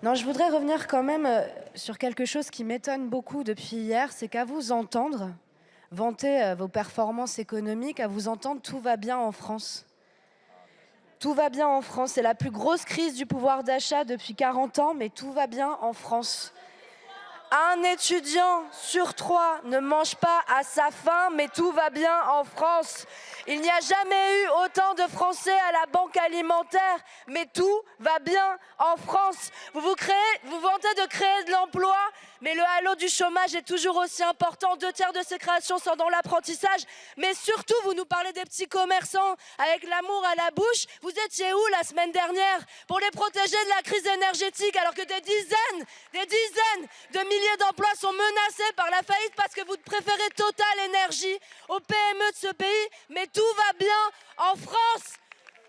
Non, je voudrais revenir quand même sur quelque chose qui m'étonne beaucoup depuis hier, c'est qu'à vous entendre vanter vos performances économiques, à vous entendre, tout va bien en France. Tout va bien en France, c'est la plus grosse crise du pouvoir d'achat depuis 40 ans, mais tout va bien en France. Un étudiant sur 3 ne mange pas à sa faim, mais tout va bien en France. Il n'y a jamais eu autant de Français à la banque alimentaire, mais tout va bien en France. Vous vantez de créer de l'emploi, mais le halo du chômage est toujours aussi important. 2/3 de ces créations sont dans l'apprentissage. Mais surtout, vous nous parlez des petits commerçants avec l'amour à la bouche. Vous étiez où la semaine dernière pour les protéger de la crise énergétique, alors que des dizaines de milliers d'emplois sont menacés par la faillite parce que vous préférez Total Énergie aux PME de ce pays. Mais tout va bien en France.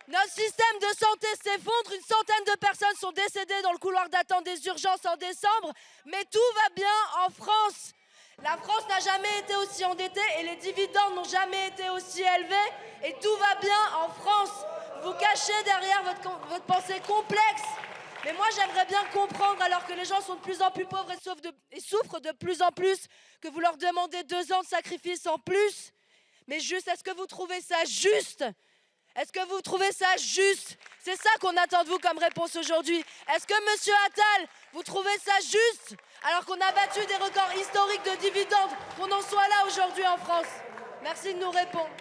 Notre système de santé s'effondre, une centaine de personnes sont décédées dans le couloir d'attente des urgences en décembre, mais tout va bien en France. La France n'a jamais été aussi endettée et les dividendes n'ont jamais été aussi élevés, et tout va bien en France. Vous cachez derrière votre pensée complexe. Mais moi, j'aimerais bien comprendre, alors que les gens sont de plus en plus pauvres et souffrent de plus en plus, que vous leur demandez 2 ans de sacrifice en plus. Mais juste, est-ce que vous trouvez ça juste ? Est-ce que vous trouvez ça juste ? C'est ça qu'on attend de vous comme réponse aujourd'hui. Est-ce que, monsieur Attal, vous trouvez ça juste ? Alors qu'on a battu des records historiques de dividendes, qu'on en soit là aujourd'hui en France. Merci de nous répondre.